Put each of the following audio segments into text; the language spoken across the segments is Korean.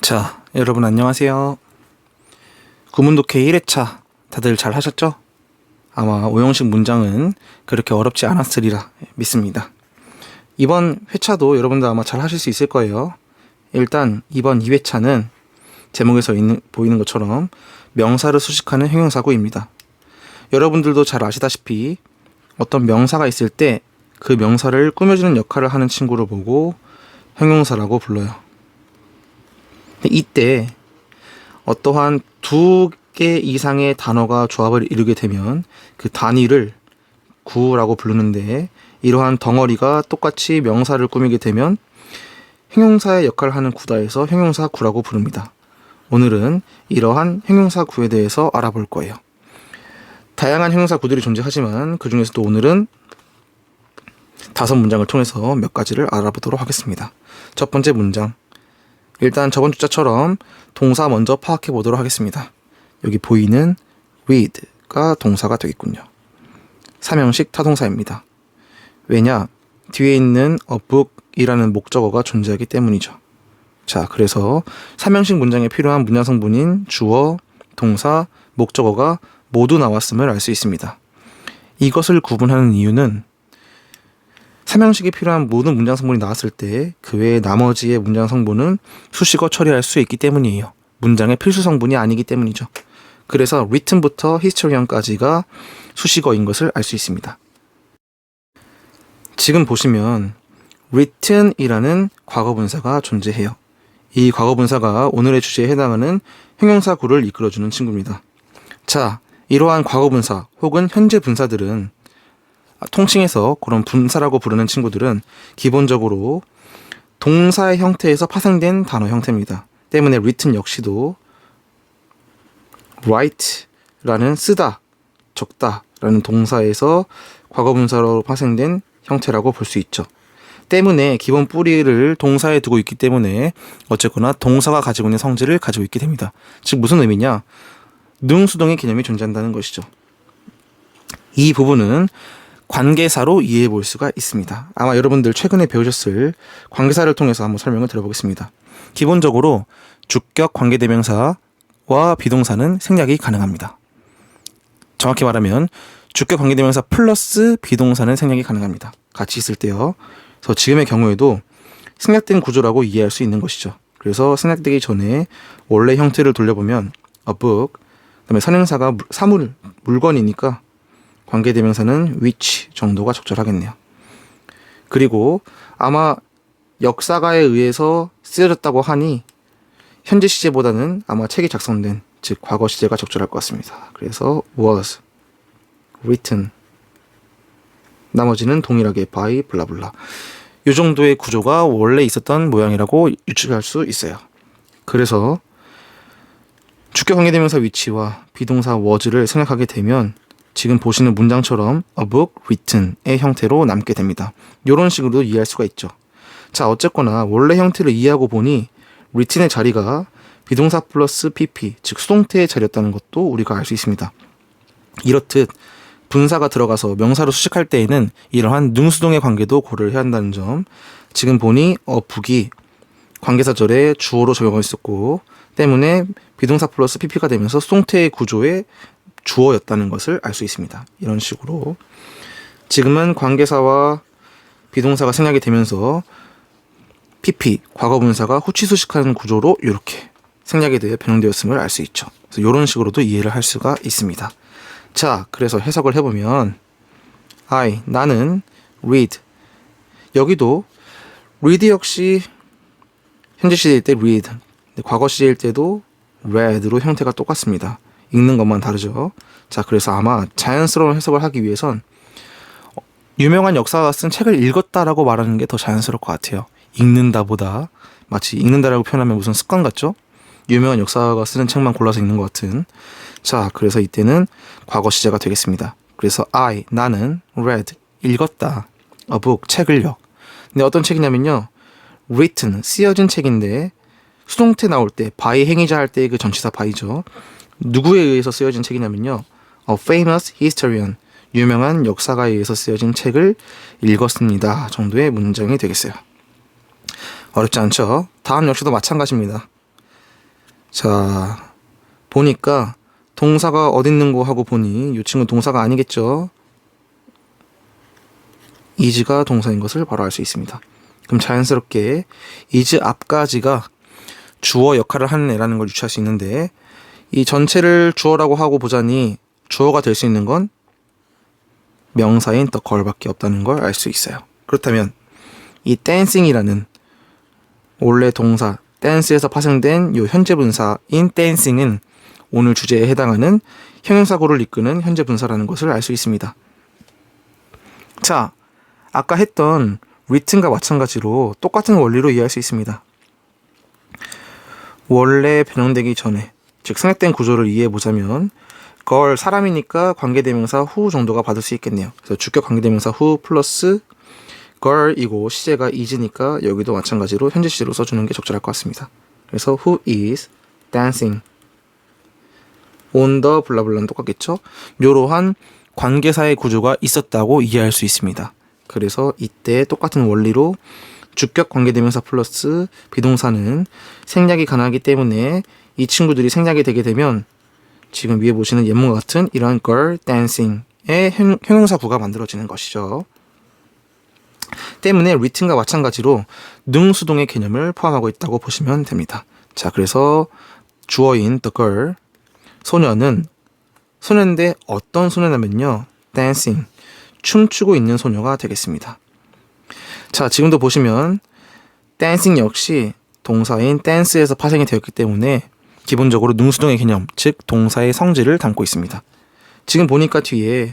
자, 여러분 안녕하세요. 구문독해 1회차 다들 잘 하셨죠? 아마 오형식 문장은 그렇게 어렵지 않았으리라 믿습니다. 이번 회차도 여러분들 아마 잘 하실 수 있을 거예요. 일단 이번 2회차는 제목에서 보이는 것처럼 명사를 수식하는 형용사구입니다. 여러분들도 잘 아시다시피 어떤 명사가 있을 때 그 명사를 꾸며주는 역할을 하는 친구를 보고 형용사라고 불러요. 이때 어떠한 두 개 이상의 단어가 조합을 이루게 되면 그 단위를 구라고 부르는데, 이러한 덩어리가 똑같이 명사를 꾸미게 되면 형용사의 역할을 하는 구다에서 형용사 구라고 부릅니다. 오늘은 이러한 형용사 구에 대해서 알아볼 거예요. 다양한 형용사 구들이 존재하지만 그 중에서도 오늘은 5문장을 통해서 몇 가지를 알아보도록 하겠습니다. 첫 번째 문장, 일단 저번 주자처럼 동사 먼저 파악해 보도록 하겠습니다. 여기 보이는 read가 동사가 되겠군요. 삼형식 타동사입니다. 왜냐? 뒤에 있는 a book이라는 목적어가 존재하기 때문이죠. 자, 그래서 삼형식 문장에 필요한 문장 성분인 주어, 동사, 목적어가 모두 나왔음을 알 수 있습니다. 이것을 구분하는 이유는 삼형식이 필요한 모든 문장 성분이 나왔을 때 그 외에 나머지의 문장 성분은 수식어 처리할 수 있기 때문이에요. 문장의 필수 성분이 아니기 때문이죠. 그래서 written부터 historian까지가 수식어인 것을 알 수 있습니다. 지금 보시면 written이라는 과거분사가 존재해요. 이 과거분사가 오늘의 주제에 해당하는 형용사구를 이끌어주는 친구입니다. 자, 이러한 과거분사 혹은 현재 분사들은, 통칭해서 그런 분사라고 부르는 친구들은 기본적으로 동사의 형태에서 파생된 단어 형태입니다. 때문에 written 역시도 write라는 쓰다, 적다 라는 동사에서 과거분사로 파생된 형태라고 볼 수 있죠. 때문에 기본 뿌리를 동사에 두고 있기 때문에 어쨌거나 동사가 가지고 있는 성질을 가지고 있게 됩니다. 즉 무슨 의미냐? 능수동의 개념이 존재한다는 것이죠. 이 부분은 관계사로 이해해 볼 수가 있습니다. 아마 여러분들 최근에 배우셨을 관계사를 통해서 한번 설명을 드려보겠습니다. 기본적으로 주격 관계대명사와 비동사는 생략이 가능합니다. 정확히 말하면 주격 관계대명사 플러스 비동사는 생략이 가능합니다. 같이 있을 때요. 그래서 지금의 경우에도 생략된 구조라고 이해할 수 있는 것이죠. 그래서 생략되기 전에 원래 형태를 돌려보면 a book, 그다음에 선행사가 사물, 물건이니까 관계대명사는 which 정도가 적절하겠네요. 그리고 아마 역사가에 의해서 쓰여졌다고 하니 현재 시제보다는 아마 책이 작성된, 즉 과거 시제가 적절할 것 같습니다. 그래서 was written, 나머지는 동일하게 by 블라블라, 이 정도의 구조가 원래 있었던 모양이라고 유추할 수 있어요. 그래서 주격 관계대명사 which와 비동사 was를 생략하게 되면 지금 보시는 문장처럼 a book written의 형태로 남게 됩니다. 이런 식으로 이해할 수가 있죠. 자, 어쨌거나 원래 형태를 이해하고 보니 written의 자리가 비동사 플러스 pp, 즉 수동태의 자리였다는 것도 우리가 알 수 있습니다. 이렇듯 분사가 들어가서 명사로 수식할 때에는 이러한 능수동의 관계도 고려를 해야 한다는 점, 지금 보니 book이 관계사절에 주어로 적용을 했었고 때문에 비동사 플러스 pp가 되면서 수동태의 구조의 주어였다는 것을 알 수 있습니다. 이런 식으로 지금은 관계사와 비동사가 생략이 되면서 pp, 과거분사가 후치수식하는 구조로 이렇게 생략이 되어 변형되었음을 알 수 있죠. 그래서 이런 식으로도 이해를 할 수가 있습니다. 자, 그래서 해석을 해보면 나는 read, 여기도 read 역시 현재 시제일 때 read, 과거 시제일 때도 read로 형태가 똑같습니다. 읽는 것만 다르죠. 자, 그래서 아마 자연스러운 해석을 하기 위해선 유명한 역사가 쓴 책을 읽었다라고 말하는 게 더 자연스러울 것 같아요. 읽는다보다, 마치 읽는다라고 표현하면 무슨 습관 같죠? 유명한 역사가 쓰는 책만 골라서 읽는 것 같은. 자, 그래서 이때는 과거 시제가 되겠습니다. 그래서 나는 read, 읽었다, a book, 책을요. 근데 어떤 책이냐면요, written, 쓰여진 책인데 수동태 나올 때 by 행위자 할 때 그 전치사 by죠. 누구에 의해서 쓰여진 책이냐면요, a famous historian, 유명한 역사가에 의해서 쓰여진 책을 읽었습니다 정도의 문장이 되겠어요. 어렵지 않죠? 다음 역시도 마찬가지입니다. 자, 보니까 동사가 어디 있는 거 하고 보니 이 친구는 동사가 아니겠죠. is가 동사인 것을 바로 알 수 있습니다. 그럼 자연스럽게 is 앞까지가 주어 역할을 하는 애라는 걸 유추할 수 있는데, 이 전체를 주어라고 하고 보자니 주어가 될 수 있는 건 명사인 the girl밖에 없다는 걸 알 수 있어요. 그렇다면 이 dancing이라는 원래 동사 dance에서 파생된 이 현재 분사인 dancing은 오늘 주제에 해당하는 형용사구를 이끄는 현재 분사라는 것을 알 수 있습니다. 자, 아까 했던 written과 마찬가지로 똑같은 원리로 이해할 수 있습니다. 원래 변형되기 전에, 즉 생략된 구조를 이해해보자면 girl 사람이니까 관계대명사 who 정도가 받을 수 있겠네요. 그래서 주격 관계대명사 who 플러스 girl이고 시제가 is니까 여기도 마찬가지로 현재 시제로 써주는 게 적절할 것 같습니다. 그래서 who is dancing on the 블라블라는 똑같겠죠? 묘로한 관계사의 구조가 있었다고 이해할 수 있습니다. 그래서 이때 똑같은 원리로 주격 관계대명사 플러스 비동사는 생략이 가능하기 때문에 이 친구들이 생략이 되게 되면 지금 위에 보시는 예문과 같은 이러한 girl dancing의 형용사구가 만들어지는 것이죠. 때문에 written과 마찬가지로 능수동의 개념을 포함하고 있다고 보시면 됩니다. 자, 그래서 주어인 the girl, 소녀는 소녀인데 어떤 소녀냐면요, dancing, 춤추고 있는 소녀가 되겠습니다. 자, 지금도 보시면 dancing 역시 동사인 dance에서 파생이 되었기 때문에 기본적으로 능수동의 개념, 즉 동사의 성질을 담고 있습니다. 지금 보니까 뒤에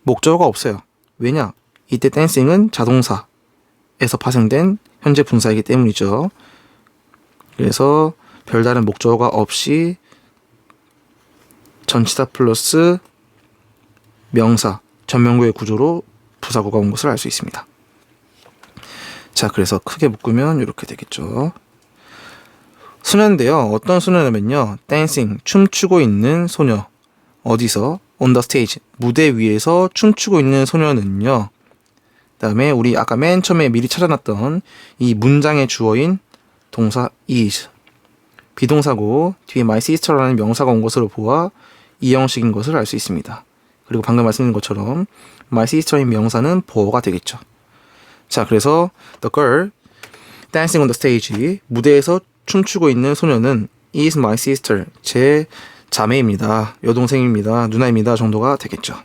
목적어가 없어요. 왜냐? 이때 dancing은 자동사에서 파생된 현재 분사이기 때문이죠. 그래서 별다른 목적어가 없이 전치사 플러스 명사, 전명구의 구조로 부사구가 온 것을 알 수 있습니다. 자, 그래서 크게 묶으면 이렇게 되겠죠. 소녀인데요. 어떤 소녀냐면요, dancing, 춤추고 있는 소녀. 어디서? on the stage, 무대 위에서 춤추고 있는 소녀는요. 그 다음에 우리 아까 맨 처음에 미리 찾아놨던 이 문장의 주어인 동사 is, 비동사고 뒤에 my sister라는 명사가 온 것으로 보아 이 형식인 것을 알 수 있습니다. 그리고 방금 말씀드린 것처럼 my sister인 명사는 보어가 되겠죠. 자, 그래서 the girl dancing on the stage, 무대에서 춤추고 있는 소녀는 is my sister, 제 자매입니다, 여동생입니다, 누나입니다 정도가 되겠죠.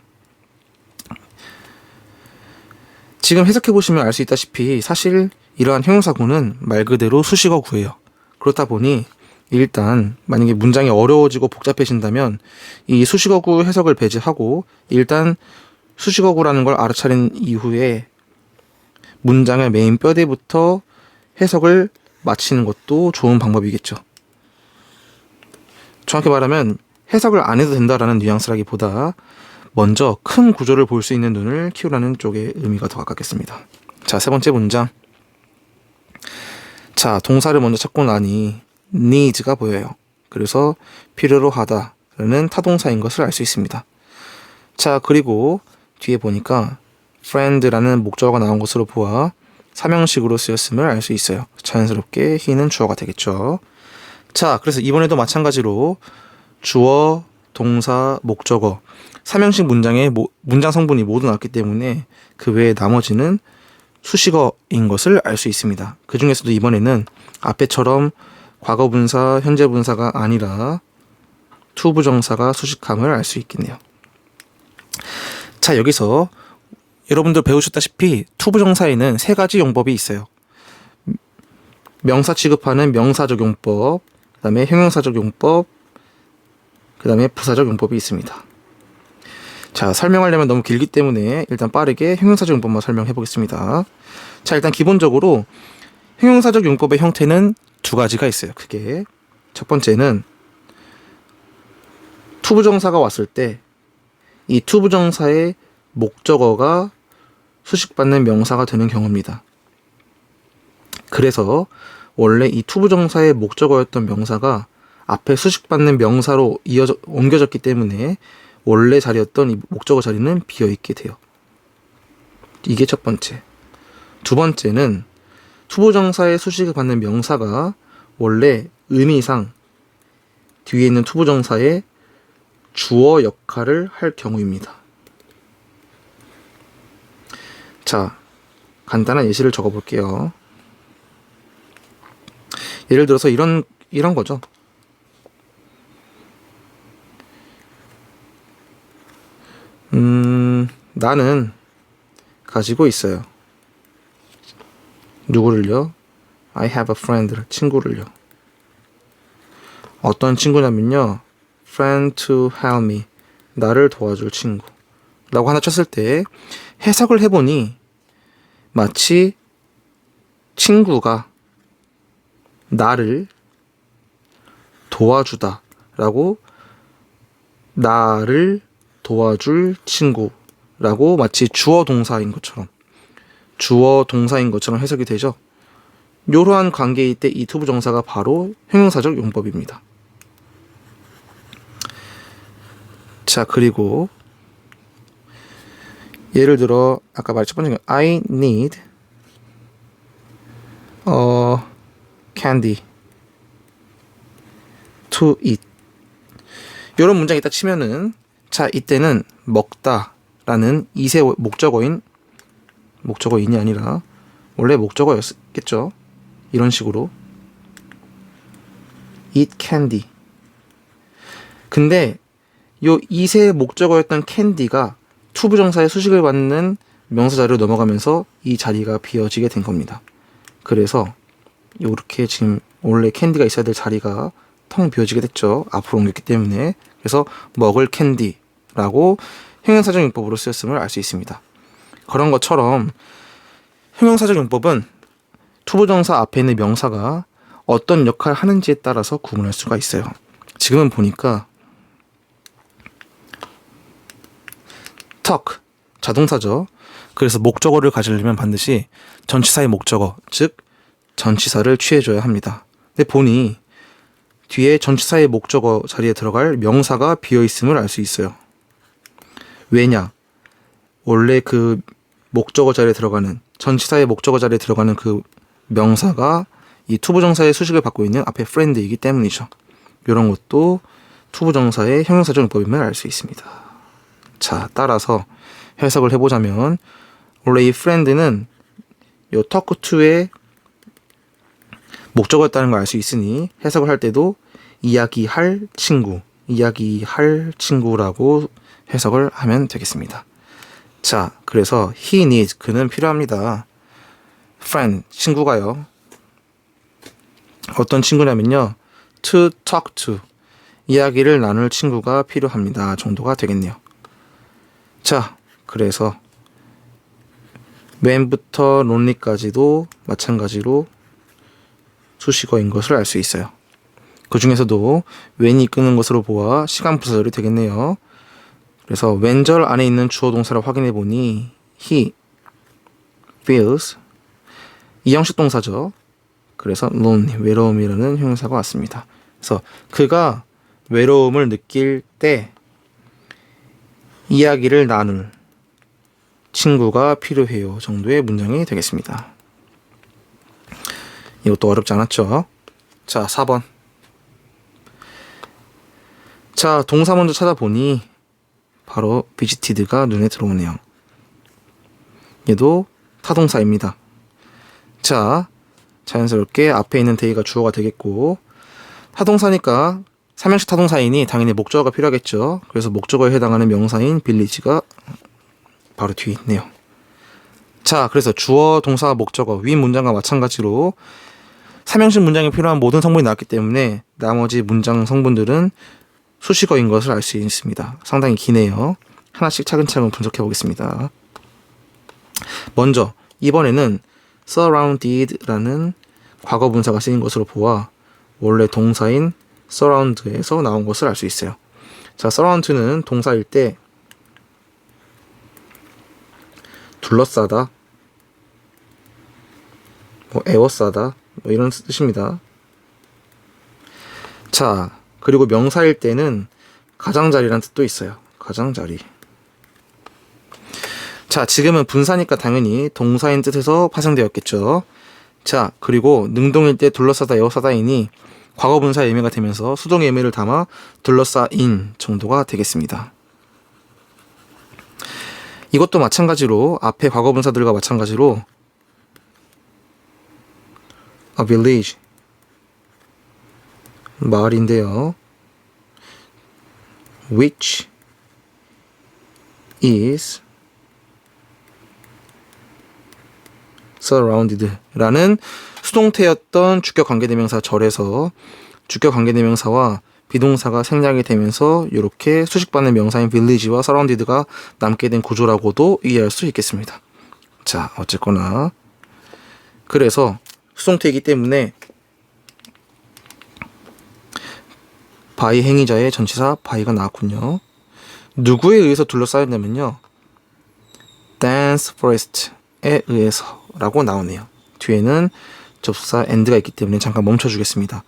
지금 해석해보시면 알 수 있다시피 사실 이러한 형용사구는 말 그대로 수식어구예요. 그렇다 보니 일단 만약에 문장이 어려워지고 복잡해진다면 이 수식어구 해석을 배제하고 일단 수식어구라는 걸 알아차린 이후에 문장의 메인 뼈대부터 해석을 마치는 것도 좋은 방법이겠죠. 정확히 말하면 해석을 안 해도 된다라는 뉘앙스라기보다 먼저 큰 구조를 볼 수 있는 눈을 키우라는 쪽의 의미가 더 가깝겠습니다. 자, 세 번째 문장. 자, 동사를 먼저 찾고 나니 needs가 보여요. 그래서 필요로 하다라는 타동사인 것을 알 수 있습니다. 자, 그리고 뒤에 보니까 friend라는 목적어가 나온 것으로 보아 사명식으로 쓰였음을 알 수 있어요. 자연스럽게 he는 주어가 되겠죠. 자, 그래서 이번에도 마찬가지로 주어, 동사, 목적어, 삼형식 문장의 문장 성분이 모두 나왔기 때문에 그 외에 나머지는 수식어인 것을 알 수 있습니다. 그 중에서도 이번에는 앞에처럼 과거분사, 현재분사가 아니라 투부정사가 수식함을 알 수 있겠네요. 자, 여기서 여러분들 배우셨다시피 투부정사에는 세 가지 용법이 있어요. 명사 취급하는 명사적 용법, 그 다음에 형용사적 용법, 그 다음에 부사적 용법이 있습니다. 자, 설명하려면 너무 길기 때문에 일단 빠르게 형용사적 용법만 설명해 보겠습니다. 자, 일단 기본적으로 형용사적 용법의 형태는 두 가지가 있어요. 크게. 첫 번째는 투부정사가 왔을 때 이 투부정사의 목적어가 수식받는 명사가 되는 경우입니다. 그래서 원래 이 투부정사의 목적어였던 명사가 앞에 수식받는 명사로 옮겨졌기 때문에 원래 자리였던 이 목적어 자리는 비어있게 돼요. 이게 첫 번째. 두 번째는 투부정사의 수식을 받는 명사가 원래 의미상 뒤에 있는 투부정사의 주어 역할을 할 경우입니다. 자, 간단한 예시를 적어볼게요. 예를 들어서 이런 거죠. 나는 가지고 있어요. 누구를요? I have a friend. 친구를요. 어떤 친구냐면요. friend to help me. 나를 도와줄 친구. 라고 하나 쳤을 때 해석을 해보니 마치 친구가 나를 도와주다 라고 나를 도와줄 친구라고 마치 주어 동사인 것처럼 해석이 되죠. 이러한 관계일 때 이 투부정사가 바로 형용사적 용법입니다. 자, 그리고 예를 들어 아까 말한 첫 번째 거 I need candy to eat. 이런 문장 있다 치면은 자, 이때는 먹다 라는 이세 목적어인이 아니라 원래 목적어였겠죠. 이런 식으로 eat candy. 근데 요 이세 목적어였던 캔디가 투부정사의 수식을 받는 명사 자리로 넘어가면서 이 자리가 비어지게 된 겁니다. 그래서 이렇게 지금 원래 캔디가 있어야 될 자리가 텅 비어지게 됐죠. 앞으로 옮겼기 때문에. 그래서 먹을 캔디라고 형용사적 용법으로 쓰였음을 알 수 있습니다. 그런 것처럼 형용사적 용법은 투부정사 앞에 있는 명사가 어떤 역할을 하는지에 따라서 구분할 수가 있어요. 지금은 보니까 talk, 자동사죠. 그래서 목적어를 가지려면 반드시 전치사의 목적어, 즉 전치사를 취해줘야 합니다. 근데 보니 뒤에 전치사의 목적어 자리에 들어갈 명사가 비어있음을 알 수 있어요. 왜냐? 원래 그 목적어 자리에 들어가는 전치사의 목적어 자리에 들어가는 그 명사가 이 투부정사의 수식을 받고 있는 앞에 friend이기 때문이죠. 이런 것도 투부정사의 형용사적 용법임을 알 수 있습니다. 자, 따라서 해석을 해보자면 원래 이 friend는 요 talk to의 목적어였다는 걸 알 수 있으니 해석을 할 때도 이야기할 친구라고 해석을 하면 되겠습니다. 자, 그래서 he needs, 그는 필요합니다. friend, 친구가요. 어떤 친구냐면요. to talk to, 이야기를 나눌 친구가 필요합니다. 정도가 되겠네요. 자, 그래서 when부터 lonely까지도 마찬가지로 수식어인 것을 알 수 있어요. 그 중에서도 when이 끄는 것으로 보아 시간 부사절이 되겠네요. 그래서 when절 안에 있는 주어 동사를 확인해 보니 he feels, 이 형식 동사죠. 그래서 lonely, 외로움이라는 형용사가 왔습니다. 그래서 그가 외로움을 느낄 때 이야기를 나눌 친구가 필요해요 정도의 문장이 되겠습니다. 이것도 어렵지 않았죠? 자, 4번. 자, 동사 먼저 찾아보니 바로 visited가 눈에 들어오네요. 얘도 타동사입니다. 자, 자연스럽게 앞에 있는 day가 주어가 되겠고, 타동사니까 삼형식 타동사이니 당연히 목적어가 필요하겠죠. 그래서 목적어에 해당하는 명사인 village가 바로 뒤에 있네요. 자, 그래서 주어, 동사, 목적어, 위 문장과 마찬가지로 삼형식 문장이 필요한 모든 성분이 나왔기 때문에 나머지 문장 성분들은 수식어인 것을 알 수 있습니다. 상당히 기네요. 하나씩 차근차근 분석해 보겠습니다. 먼저 이번에는 surrounded라는 과거 분사가 쓰인 것으로 보아 원래 동사인 surround에서 나온 것을 알 수 있어요. 자, surround는 동사일 때 둘러싸다, 에워싸다, 이런 뜻입니다. 자, 그리고 명사일 때는 가장자리라는 뜻도 있어요. 가장자리. 자, 지금은 분사니까 당연히 동사인 뜻에서 파생되었겠죠. 자, 그리고 능동일 때 둘러싸다, 에워싸다이니 과거분사 예매가 되면서 수동 예매를 담아 둘러싸인 정도가 되겠습니다. 이것도 마찬가지로 앞에 과거분사들과 마찬가지로 a village 마을인데요. which is surrounded 라는 수동태였던 주격 관계대명사 절에서 주격 관계대명사와 비동사가 생략이 되면서 이렇게 수식받는 명사인 village와 surrounded가 남게 된 구조라고도 이해할 수 있겠습니다. 자, 어쨌거나 그래서 수동태이기 때문에 by 행위자의 전치사 by가 나왔군요. 누구에 의해서 둘러싸였냐면요. dense forest에 의해서 라고 나오네요. 뒤에는 접속사 and가 있기 때문에 잠깐 멈춰주겠습니다.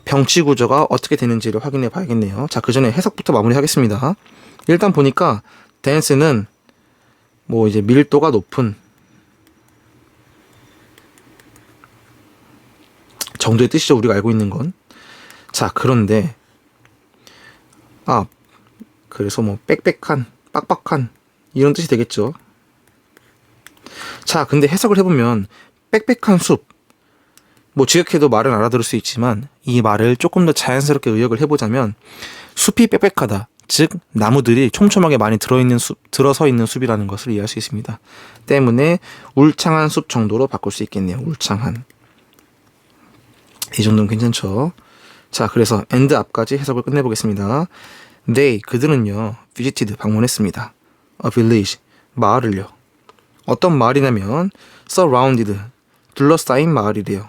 병치 구조가 어떻게 되는지를 확인해 봐야겠네요. 자, 그 전에 해석부터 마무리하겠습니다. 일단 보니까 dense는 뭐 이제 밀도가 높은 정도의 뜻이죠. 우리가 알고 있는 건. 자, 그런데 그래서 뭐 빽빽한, 빡빡한 이런 뜻이 되겠죠. 자, 근데 해석을 해보면 빽빽한 숲, 뭐 지역해도 말은 알아들을 수 있지만 이 말을 조금 더 자연스럽게 의역을 해보자면 숲이 빽빽하다, 즉 나무들이 촘촘하게 많이 들어서 있는 숲이라는 것을 이해할 수 있습니다. 때문에 울창한 숲 정도로 바꿀 수 있겠네요. 울창한. 이 정도는 괜찮죠. 자, 그래서 and 앞까지 해석을 끝내보겠습니다. They, 그들은요, visited, 방문했습니다. A village, 마을을요. 어떤 마을이냐면 surrounded, 둘러싸인 마을이래요.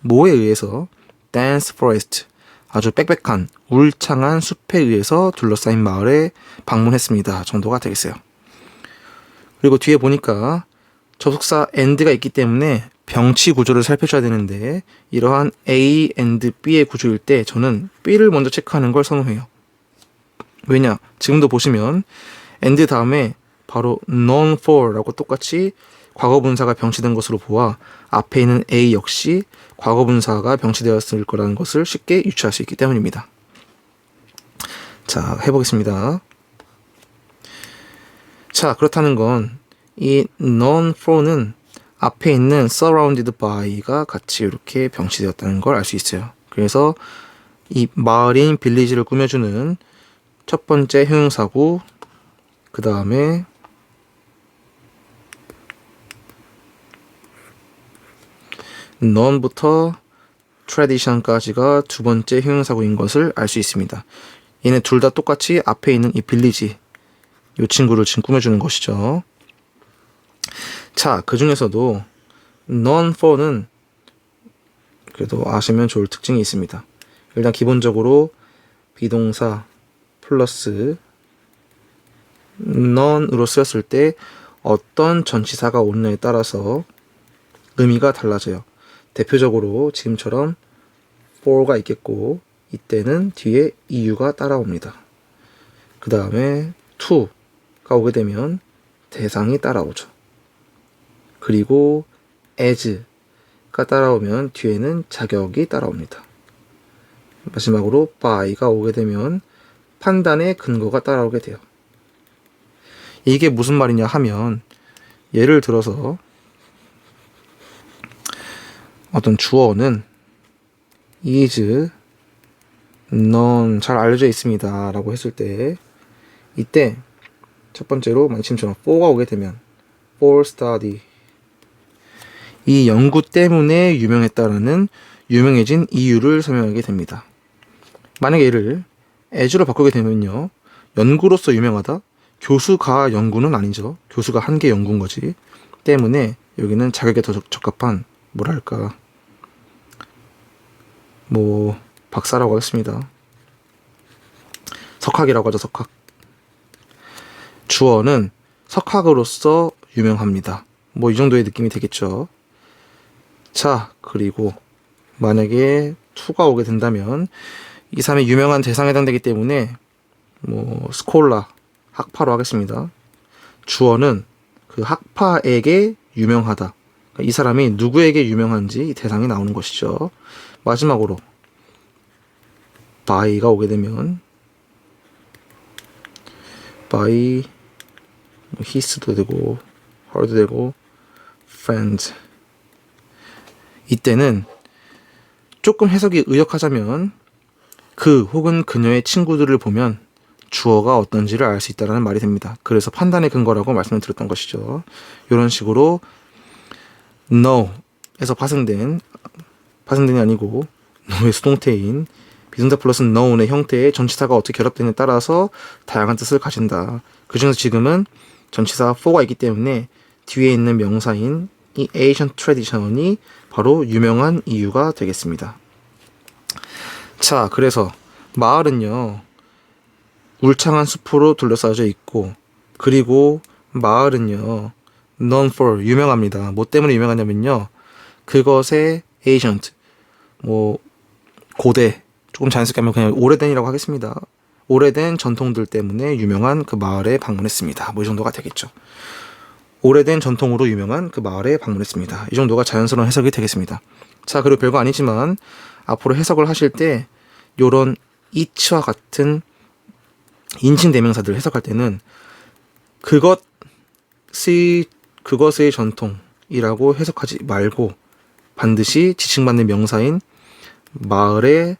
뭐에 의해서? dense forest, 아주 빽빽한, 울창한 숲에 의해서 둘러싸인 마을에 방문했습니다. 정도가 되겠어요. 그리고 뒤에 보니까 접속사 and가 있기 때문에 병치 구조를 살펴줘야 되는데 이러한 A and B의 구조일 때 저는 B를 먼저 체크하는 걸 선호해요. 왜냐? 지금도 보시면 and 다음에 바로 known for라고 똑같이 과거분사가 병치된 것으로 보아 앞에 있는 A 역시 과거분사가 병치되었을 거라는 것을 쉽게 유추할 수 있기 때문입니다. 자, 해보겠습니다. 자, 그렇다는 건 이 known for는 앞에 있는 surrounded by가 같이 이렇게 병치되었다는 걸 알 수 있어요. 그래서 이 마을인 빌리지를 꾸며주는 첫 번째 형용사고 그 다음에 known부터 tradition까지가 두 번째 형용사고인 것을 알 수 있습니다. 얘네 둘 다 똑같이 앞에 있는 이 빌리지 이 친구를 지금 꾸며주는 것이죠. 자, 그 중에서도 known for는 그래도 아시면 좋을 특징이 있습니다. 일단 기본적으로 비동사 플러스 known으로 쓰였을 때 어떤 전치사가 오느냐에 따라서 의미가 달라져요. 대표적으로 지금처럼 for가 있겠고 이때는 뒤에 이유가 따라옵니다. 그 다음에 to가 오게 되면 대상이 따라오죠. 그리고 as가 따라오면 뒤에는 자격이 따라옵니다. 마지막으로 by가 오게 되면 판단의 근거가 따라오게 돼요. 이게 무슨 말이냐 하면 예를 들어서 어떤 주어는 is known 잘 알려져 있습니다 라고 했을 때 이때 첫 번째로 지금처럼 for가 오게 되면 for study 이 연구 때문에 유명했다라는 유명해진 이유를 설명하게 됩니다. 만약에 얘를 as로 바꾸게 되면요. 연구로서 유명하다? 교수가 연구는 아니죠. 교수가 한 개 연구인 거지. 때문에 여기는 자격에 더 적합한 뭐랄까 뭐 박사라고 하겠습니다. 석학이라고 하죠. 석학. 주어는 석학으로서 유명합니다. 뭐 이 정도의 느낌이 되겠죠. 자, 그리고 만약에 to가 오게 된다면 이 사람이 유명한 대상에 해당되기 때문에 뭐 스콜라, 학파로 하겠습니다. 주어는 그 학파에게 유명하다. 그러니까 이 사람이 누구에게 유명한지 이 대상이 나오는 것이죠. 마지막으로 by가 오게 되면 by his도 되고 her도 되고 friends. 이때는 조금 해석이 의역하자면 그 혹은 그녀의 친구들을 보면 주어가 어떤지를 알 수 있다는 말이 됩니다. 그래서 판단의 근거라고 말씀을 드렸던 것이죠. 이런 식으로 know에서 파생된이 아니고 know의 수동태인 비동사 플러스 known의 형태의 전치사가 어떻게 결합되느냐에 따라서 다양한 뜻을 가진다. 그중에서 지금은 전치사 for가 있기 때문에 뒤에 있는 명사인 이 ancient tradition이 바로 유명한 이유가 되겠습니다. 자, 그래서 마을은요 울창한 숲으로 둘러싸여져 있고, 그리고 마을은요 known for 유명합니다. 뭐 때문에 유명하냐면요 그것의 ancient 뭐 고대, 조금 자연스럽게 하면 그냥 오래된이라고 하겠습니다. 오래된 전통들 때문에 유명한 그 마을에 방문했습니다. 뭐 이 정도가 되겠죠. 오래된 전통으로 유명한 그 마을에 방문했습니다. 이 정도가 자연스러운 해석이 되겠습니다. 자, 그리고 별거 아니지만 앞으로 해석을 하실 때 요런 each와 같은 인칭 대명사들 해석할 때는 그것의 전통이라고 해석하지 말고 반드시 지칭받는 명사인 마을의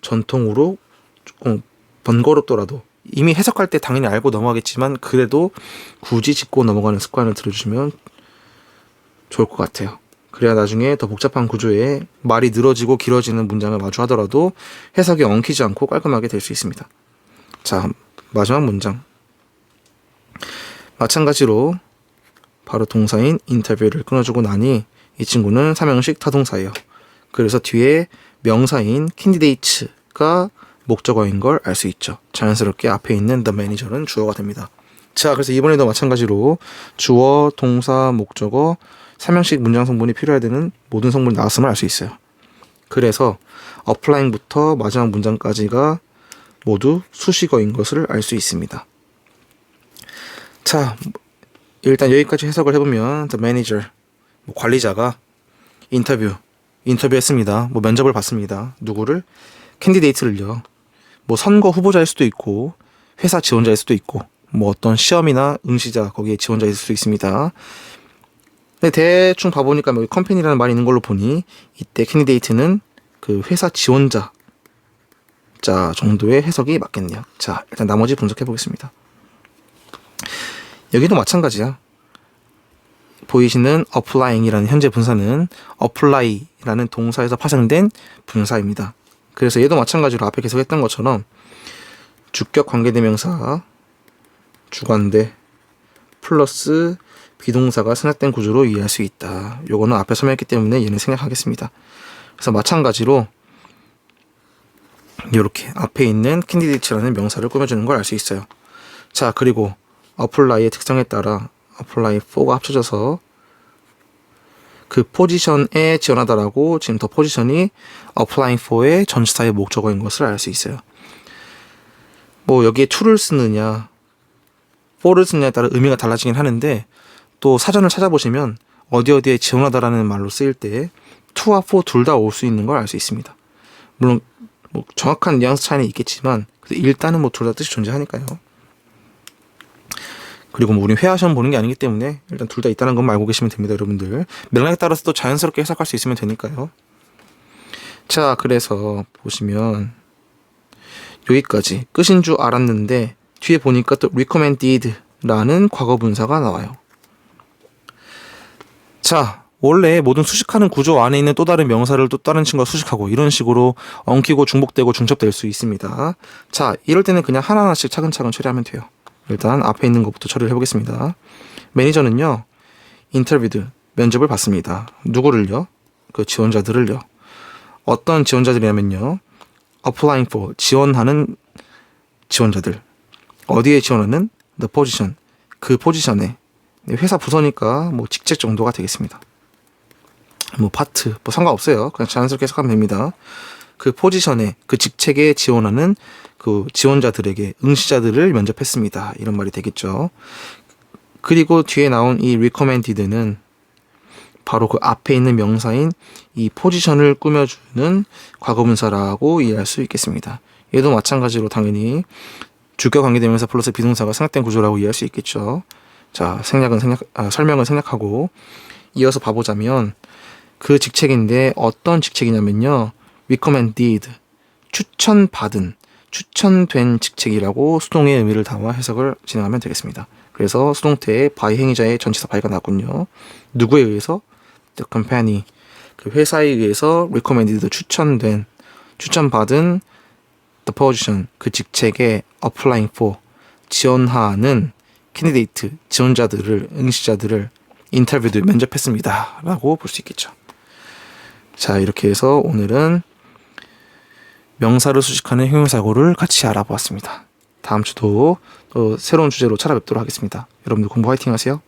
전통으로 조금 번거롭더라도 이미 해석할 때 당연히 알고 넘어가겠지만 그래도 굳이 짚고 넘어가는 습관을 들여주시면 좋을 것 같아요. 그래야 나중에 더 복잡한 구조에 말이 늘어지고 길어지는 문장을 마주하더라도 해석이 엉키지 않고 깔끔하게 될 수 있습니다. 자, 마지막 문장. 마찬가지로 바로 동사인 인터뷰를 끊어주고 나니 이 친구는 삼형식 타동사예요. 그래서 뒤에 명사인 candidates가 목적어인 걸 알 수 있죠. 자연스럽게 앞에 있는 the manager는 주어가 됩니다. 자, 그래서 이번에도 마찬가지로 주어, 동사, 목적어, 삼형식 문장 성분이 필요해야 되는 모든 성분이 나왔음을 알 수 있어요. 그래서 applying부터 마지막 문장까지가 모두 수식어인 것을 알 수 있습니다. 자, 일단 여기까지 해석을 해보면 the manager, 관리자가 인터뷰했습니다. 면접을 봤습니다. 누구를? 캔디데이트를요. 선거 후보자일 수도 있고 회사 지원자일 수도 있고 어떤 시험이나 응시자 거기에 지원자일 수도 있습니다. 근데 대충 봐보니까 컴퍼니라는 말이 있는 걸로 보니 이때 캔디데이트는 그 회사 지원자 정도의 해석이 맞겠네요. 자, 일단 나머지 분석해 보겠습니다. 여기도 마찬가지야. 보이시는 applying이라는 현재 분사는 apply라는 동사에서 파생된 분사입니다. 그래서 얘도 마찬가지로 앞에 계속 했던 것처럼 주격 관계대명사 주관대 플러스 비동사가 생략된 구조로 이해할 수 있다. 요거는 앞에 설명했기 때문에 얘는 생략하겠습니다. 그래서 마찬가지로 이렇게 앞에 있는 candidate라는 명사를 꾸며주는 걸 알 수 있어요. 자, 그리고 apply의 특성에 따라 apply for가 합쳐져서 그 포지션에 지원하다라고 지금 더 포지션이 applying for의 전치사의 목적어인 것을 알 수 있어요. 여기에 to를 쓰느냐 for를 쓰느냐에 따라 의미가 달라지긴 하는데 또 사전을 찾아보시면 어디에 지원하다라는 말로 쓰일 때 to와 for 둘 다 올 수 있는 걸 알 수 있습니다. 물론 정확한 뉘앙스 차이는 있겠지만 일단은 둘 다 뜻이 존재하니까요. 그리고 우린 회화 시험 보는 게 아니기 때문에 일단 둘 다 있다는 것만 알고 계시면 됩니다, 여러분들. 맥락에 따라서 또 자연스럽게 해석할 수 있으면 되니까요. 자, 그래서 보시면 여기까지 끝인 줄 알았는데 뒤에 보니까 또 recommended라는 과거 분사가 나와요. 자, 원래 모든 수식하는 구조 안에 있는 또 다른 명사를 또 다른 친구가 수식하고 이런 식으로 엉키고 중복되고 중첩될 수 있습니다. 자, 이럴 때는 그냥 하나하나씩 차근차근 처리하면 돼요. 일단 앞에 있는 것부터 처리를 해보겠습니다. 매니저는요, 인터뷰드, 면접을 받습니다. 누구를요? 그 지원자들을요. 어떤 지원자들이냐면요, applying for, 지원하는 지원자들. 어디에 지원하는? the position, 그 포지션에. 회사 부서니까 직책 정도가 되겠습니다. 파트, 상관없어요. 그냥 자연스럽게 해석하면 됩니다. 그 포지션에, 그 직책에 지원하는 그 지원자들에게 응시자들을 면접했습니다. 이런 말이 되겠죠. 그리고 뒤에 나온 이 recommended는 바로 그 앞에 있는 명사인 이 포지션을 꾸며주는 과거분사라고 이해할 수 있겠습니다. 얘도 마찬가지로 당연히 주격 관계대명사 플러스 비동사가 생략된 구조라고 이해할 수 있겠죠. 자, 설명은 생략하고 이어서 봐보자면 그 직책인데 어떤 직책이냐면요. recommended, 추천받은, 추천된 직책이라고 수동의 의미를 담아 해석을 진행하면 되겠습니다. 그래서 수동태에 by 행위자의 전치사 by가 나왔군요. 누구에 의해서? The company, 그 회사에 의해서 recommended, 추천된, 추천받은 the position, 그 직책에 applying for, 지원하는 candidate, 지원자들을, 응시자들을 인터뷰도 면접했습니다 라고 볼 수 있겠죠. 자, 이렇게 해서 오늘은 명사를 수식하는 형용사고를 같이 알아보았습니다. 다음 주도 또 새로운 주제로 찾아뵙도록 하겠습니다. 여러분들 공부 화이팅 하세요.